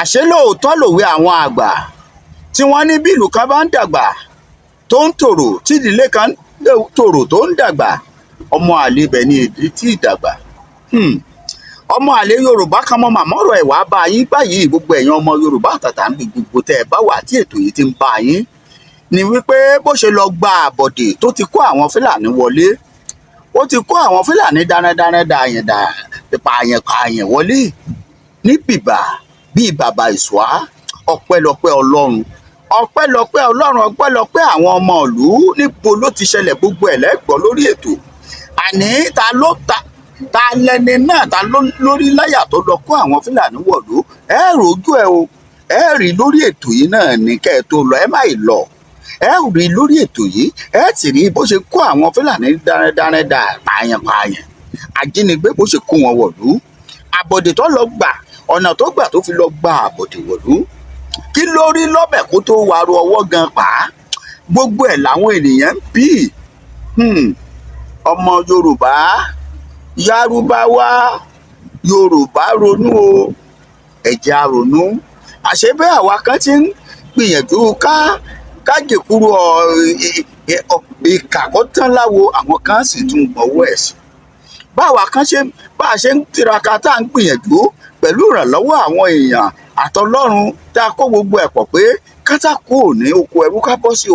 àṣé lóòótọ́ lòwe àwọn àgbà tí wọ́n ní bí ìlú kan bá ń dàgbà tó ń tòrò tí ìdílé kan tòrò tó ń dàgbà ọmọ àlè ibẹ̀ ni èdè tí ìdàgbà. ọmọ àlè Yorùbá kan mọ màmá ọ̀rọ̀ ẹ̀ wá bá yín báyìí gbogbo ẹ̀yin ọmọ Yorùbá àtàtà ń bí gbogbo tẹ́ ẹ bá wà tí ètò yìí ti ń bá yín ni wípé bó ṣe lọ gba àbọ̀dè tó ti kó àwọn Fúlàní wọlé ó ti kó àwọn Fúlàní pààyàn wọlé ní bìbà bíi bàbá ìṣúà ọpẹ́lọpẹ́ Ọlọ́run ọpẹ́lọpẹ́ àwọn ọmọ ìlú níbo ló ti ṣẹlẹ̀ gbogbo ẹ̀ lẹ́gbọ́ lórí ètò àní ta lẹni náà ta lórí láyà tó lọ kó àwọn Fúlàní wọ̀lú ẹ rojú ẹ o ẹ rí lórí ètò yìí náà ní kẹ́ ẹ tó lọ ẹ má ì lọ ẹ rí lórí ètò yìí ẹ sì rí bó ṣe kó àwọn Fúlàní pààyàn ajínigbé bó ṣe kó wọn wọ̀lú àbọ̀dè tó lọ gbà ọ̀nà tó gbà tó fi lọ gba àbọ̀dè wọ̀lú kí ló rí lọ́bẹ̀ kó tó wàrú ọwọ́ gan pa gbogbo ẹ̀ làwọn ènìyàn ń bí ọmọ Yorùbá Lárúbáwá Yorùbá ronú o ẹ̀jẹ̀ àrònú àṣebẹ́ àwa kan ti ń gbìyànjú kájèkúrú ìkà kó tán láwo àwọn kan sì tún gbọ́wọ́ ẹ̀ sí bá a ṣe ń tiraka tá à ń gbìyànjú pẹ̀lú ìrànlọ́wọ́ àwọn èèyàn àtọlọ́run tá a kó gbogbo ẹ̀ pọ̀ pé kátàkó ní oko ẹrú ká bọ́ sí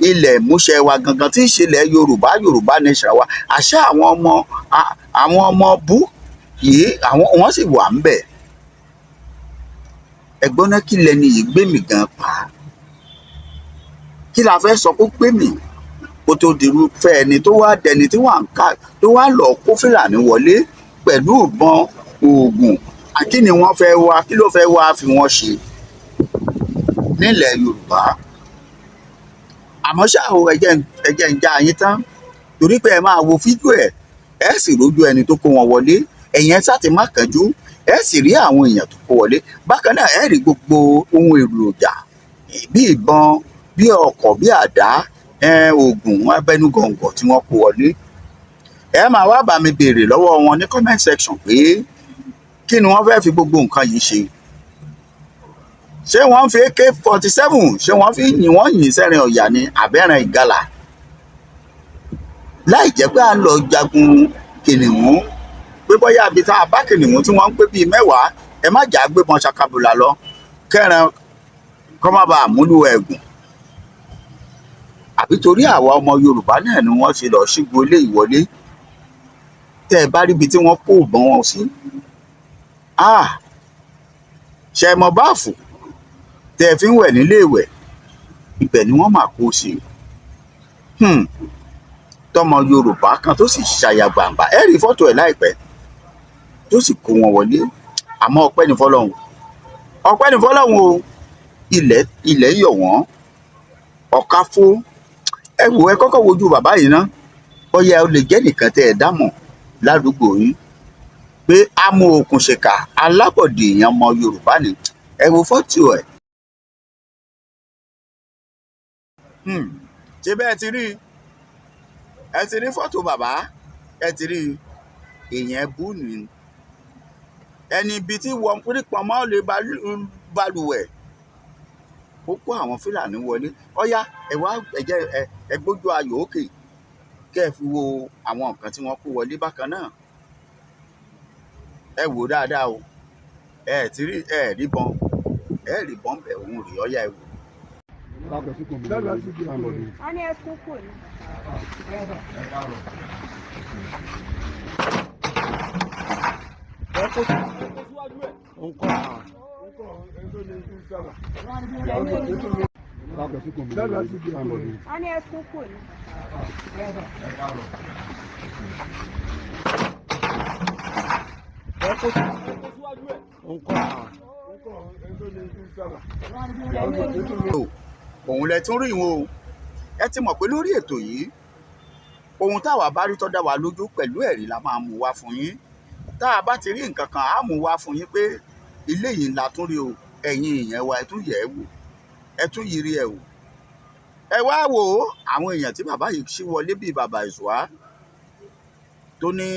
ilẹ̀ ìmúṣẹ wa gangan tí ń ṣẹlẹ̀ Yorùbá nation wa àṣà àwọn ọmọ bú yìí wọ́n sì wà ń bẹ̀ ẹ̀gbọ́n náà kí lẹni yìí gbé mi gan pa kí la fẹ́ sọ kó gbé mi kó tó dirú fẹ́ ẹni tó wá dẹni tí wọ́n tó wá lọ kó Fúlàní wọlé pẹ̀lú ìbọn oògùn kí ni wọ́n fẹ́ wá kí ló fẹ́ wá fi wọ́n ṣe nílẹ̀ Yorùbá àmọ́ ṣá o ẹ̀jẹ̀ ń já yín tán torí pé ẹ máa wo fídíò ẹ sì rójú ẹni tó kó wọn wọlé ẹ̀yin ẹ sáti má kánjú ẹ sì rí àwọn èèyàn tó kó wọlé bákan náà ẹ rí gbogbo ohun èròjà bí ìbọn bí ọkọ̀ bí àdá oògùn abẹnugọ̀ngọ̀ tí wọ́n kó wọlé ẹ máa wá bá mi béèrè lọ́wọ́ wọn ní comment section pé kí ni wọ́n fẹ́ fi gbogbo nǹkan yìí ṣe ṣé wọ́n fi AK-47 ṣé wọ́n fi yìn sẹ́rin ọ̀yà ní abẹ́rẹ́ ìgalà láì jẹ́ pé à ń lọ jagun kìnìún pé bóyá àbí tá a bá kìnìún tí wọ́n ń pè bíi 10 ẹ má jà gbébọn ṣakabùlà lọ kẹrin kọ́ má bàa múlù ẹ̀gùn àbí torí àwa ọmọ Yorùbá náà ni wọ́n ṣe lọ ṣígun ilé ìwọlé tẹ́ ẹ bá ríbi tí wọ́n kó ìbọn wọn sí ṣe mọ báàfù tẹ́ ẹ fi ń wẹ̀ nílé ìwẹ̀ ibẹ̀ ni wọ́n máa kó sí tọmọ Yorùbá kan tó sì ṣàyà gbàǹgbà ẹ rí fọ́tò ẹ̀ láìpẹ́ tó sì kó wọn wọlé àmọ́ ọpẹ́ ní fọ́lọ́run o ilẹ̀ yọ̀ wọ́n ọ̀ka fó ẹ wò ẹ kọ́kọ́ wojú bàbá yìí ná bóyá ó lè jẹ́ nìkan tẹ́ ẹ dámọ̀ ládùúgbò yín pé amòòkùnṣèkà alábọ̀dé èèyàn ọmọ Yorùbá ni ẹ wo fọ́tò ẹ̀ ṣé bẹ́ẹ̀ ti rí fọ́tò bàbá ẹ ti rí èèyàn bú ni ẹni ibi tí wọ́n pírípọ̀ mọ́ lè balùwẹ̀ ó kó àwọn Fúlàní wọlé ọ̀yá ẹ gbójú ayò òkè kẹ́ ẹ fi wo àwọn nǹkan tí wọ́n kó wọlé bákan náà ẹ wò dáadáa o ẹ rí bọ́n bẹ̀ òun rí ọ̀yá ẹ wò. òun lẹ tún rí wọn o ẹ ti mọ̀ pé lórí ètò yìí ohun táwa bá rí tó dá wa lójú pẹ̀lú ẹ̀rí la máa mú wá fún yín tá a bá ti rí nǹkan kan á mú wá fún yín pé ilé yìí ńlá tún rí o ẹ̀yin èèyàn wa ẹ tún yẹ̀ ẹ́ wò ẹ tún yiri ẹ̀ wò ẹ wá wò ó àwọn èèyàn tí bàbá yìí ṣí wọlé bíi bàbá ìṣúà tó ní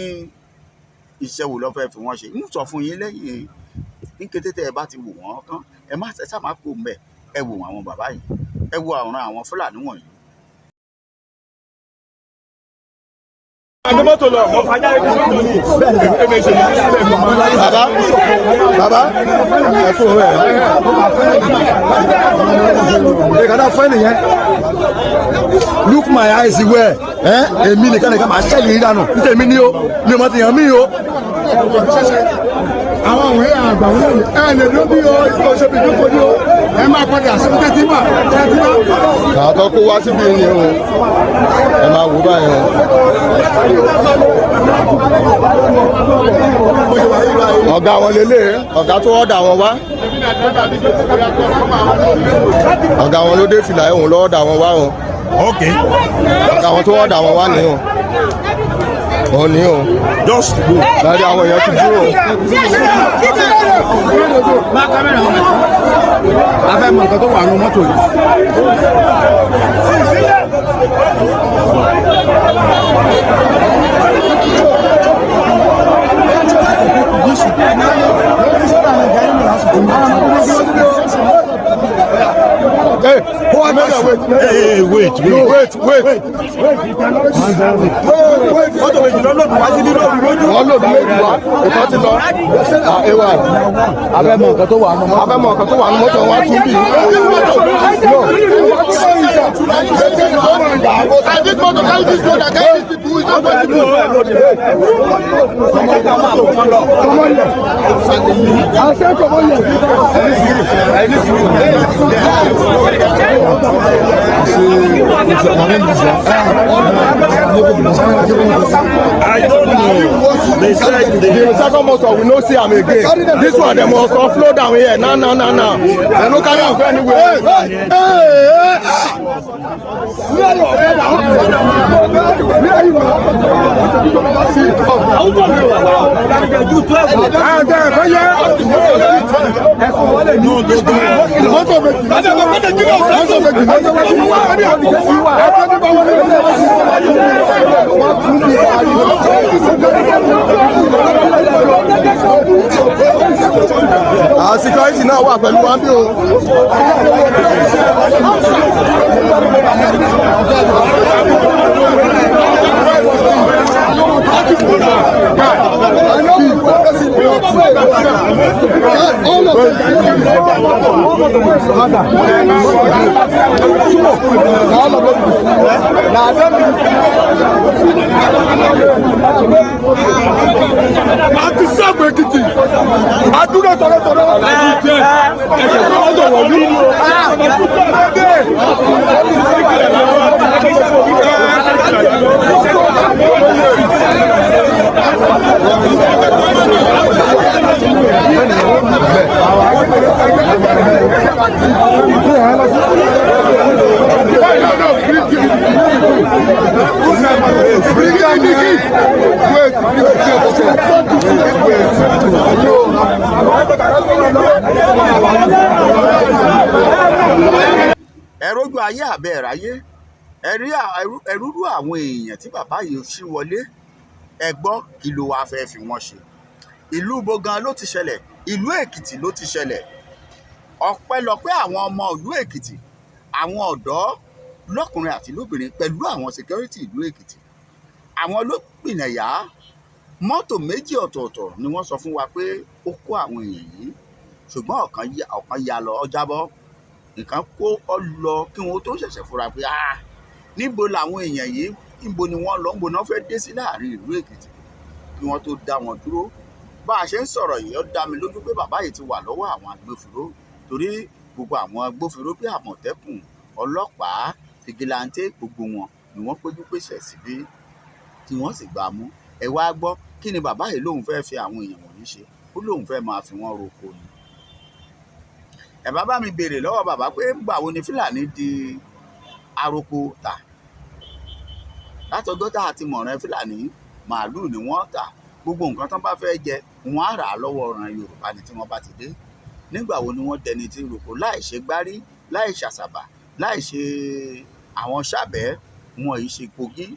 iṣẹ́ wo ló fẹ́ fi wọ́n ṣe ń sọ fún yín lẹ́yìn ní kété tẹ́ ẹ bá ti wò wọ́n tán ẹ má ṣe sáà má kó mbẹ̀ ẹ wò àwọn bàbá yìí ẹ wo àwòrán àwọn Fúlàní wọ̀nyí. Bàbá ẹ̀fọ́ rẹ̀ ẹ̀kadà fẹ́ nìyẹn look my eyes well èmi nìkan máa ṣẹ́yìn ìdánù nítorí ní o ní ọmọ ti yàn mí o. Àwọn òwe àgbà wọn lè ló bí o ìgbà òṣèlú ìjókòó ní o ẹ máa padà sí tẹ́tí mà. Kàtọ́ kó wá síbi ni o ẹ máa wò báyìí o. Ọ̀gá wọn lélẹ̀ ọ̀gá tó ọ̀dà wọn wá ọ̀gá wọn ló dé fìlà ẹ̀hún ló ọ̀dà wọn wá o. Ọ̀gá wọn tó ọ̀dà wọn wá ni o. Ó ní o láti àwọn èèyàn ti dúró. Má kámẹ́rà wọn a fẹ́ mọ nǹkan tó wà nínú mọ́tò yìí. Wait. Wọ́n lòdù méjì wá, ìkan ti lọ. Ewa abẹ́mọ̀ nǹkan tó wà ní mọ́tò wá tún bí. I don't know. They said the second motor we no see am again. This one dem must offload am here. Now. Dem no carry am go anywhere. Àwọn security náà wà pẹ̀lú wa bí o. Àti sáàbù Èkìtì, àdúrà tọ̀rọ̀tọ̀rọ̀. Ẹrójú ayé àbẹ́ ráyé ẹrúrú àwọn èèyàn tí bàbá yìí ṣí wọlé ẹ gbọ́ kí ló wàá fẹ́ fi wọ́n ṣe. Ìlú bogan ló ti ṣẹlẹ̀, ìlú Èkìtì ló ti ṣẹlẹ̀. Ọpẹ́lọpẹ́ àwọn ọmọ ìlú Èkìtì, àwọn ọ̀dọ́ lọ́kùnrin àti lóbìnrin pẹ̀lú àwọn security ìlú Èkìtì. Àwọn ló pìnàyà mọ́tò méjì ọ̀tọ̀ọ̀tọ̀ ni wọ́n sọ fún wa pé ó kó àwọn èèyàn yìí, ṣùgbọ́n ọ̀kan ya lọ ọjàbọ́, nǹkan kó ọ lọ kí wọn tó ṣẹ̀ṣẹ̀ fura pé níbo làwọn èèyàn yìí, níbo ni wọ́n lọ, níbo ni wọ́n fẹ́ dé sí láàrin ìlú Èkìtì kí wọ́n tó dá wọn dúró. Bá a ṣe ń sọ̀rọ̀ yìí ó dá mi lójú pé bàbá yìí ti wà lọ́wọ́ àwọn agbófinró, torí gbogbo àwọn agbófinró bí Àmọ̀tẹ́kùn, ọlọ́pàá, fìgìláńtẹ́, gbogbo wọn ni wọ́n péjú pèsè síbí tí wọ́n sì gbà mú. Ẹ wá gbọ́ kí ni bàbá yìí lóun fẹ́ fi àwọn èèyàn wọ̀nyí ṣe, ó lóun fẹ́ máa fi wọ́n roko ni. Ẹ bá mi béèrè lọ́wọ́ bàbá pé gbà wo ni Fúlàní di aroko tà. Látọjọ́ tá a ti mọ̀ràn Fúlàní, màálù ni wọ́n tà, gbogbo nǹkan tán bá fẹ́ jẹ wọ́n á rà á lọ́wọ́ ọ̀ràn Yorùbá ni tí wọ́n bá ti dé. Nígbà wo ni wọ́n dẹni tí roko láì ṣe gbárí, láì ṣàṣàbà, láì ṣe àwọn ṣàbẹ́, wọn yìí ṣe Kogi.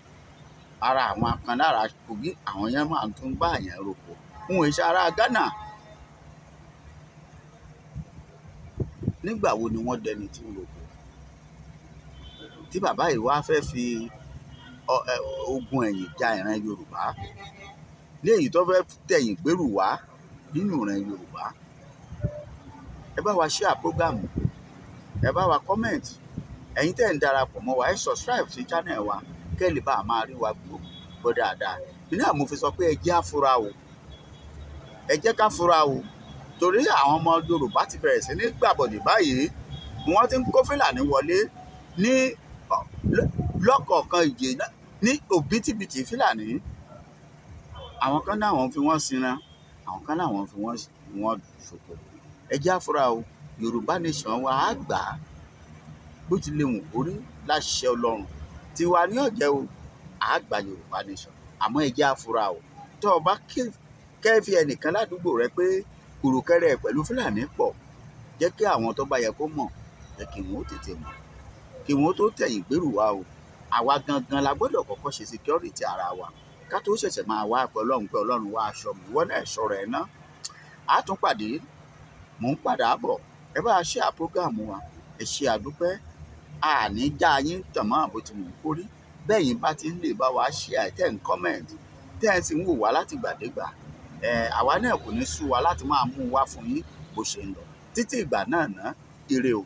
Ara àwọn akanlára Kogi àwọn yẹn máa tún bá àyàn roko, wọn yìí ṣe ara Ghana. nígbà wo ni wọ́n dẹni tí ń roko tí bàbá yìí wá fẹ́ fi ogun ẹ̀yìn ja ìran Yorùbá léyìí tó fẹ́ tẹ̀yìn gbèrú wá nínú ìran Yorùbá. Ẹ bá wa share program, ẹ bá wa comment, ẹ̀yin tẹ́ ń darapọ̀ mọ́ wa ẹ subscribe sí channel wa kẹ́ lè bá a máa rí wa gbọ́ dáadáa. Nínú àmọ́ fi sọ pé ẹ jẹ́ àfúrá o, ẹ jẹ́ ká fúra o, torí àwọn ọmọ Yorùbá ti bẹ̀rẹ̀ sí ní gbàbọ̀dè báyìí. Wọ́n ti ń kó Fúlàní wọlé ní lọ́kọ̀ọ̀kan ìjì ní òbítíbitì Fúlàní. Àwọn kan náà wọ́n fi wọ́n sinra, àwọn kan náà wọ́n fi wọ́n ṣòfò. Ẹ jẹ́ àfúrá o, Yorùbá nation wa á gbà á bó ti lè wù kó rí láṣẹ Ọlọ́run. Tiwa ní ọ̀jẹ̀ o, á gba Yorùbá nation, àmọ́ ẹ jẹ́ àfúrá o. Tó o bá kẹ́ẹ̀fì ẹnìkan ládùúgbò rẹ pé kùrùkẹ́rẹ́ pẹ̀lú Fúlàní pọ̀, jẹ́ kí àwọn tó bá yẹ kó mọ̀ jẹ́ kí wọ́n ó tètè mọ̀, kí wọ́n tó tẹ̀yìn gbèrú wa o. Àwa gangan la gbọ́dọ̀ kọ́kọ́ ṣe security ara wa ká tó ṣẹ̀ṣẹ̀ máa wá pé Ọlọ́run wá aṣọ mi, ìwọ náà ṣọ́ra ẹ̀ ná. A tún pàdé, mò ń padà bọ̀, ẹ bá share program wa, ẹ ṣe àdúpẹ́. Àní já yín tàn mọ́ àbò tí mò ń kórí bẹ́ẹ̀ yín bá ti ń lè bá wa share, tẹ́ ń comment, tẹ́ ẹ sì ń wò wá láti gbàdégbà. Àwa náà kò ní sú wa láti máa mú wá fún yín bó ṣe ń lọ. Títí ìgbà náà ná, ire o.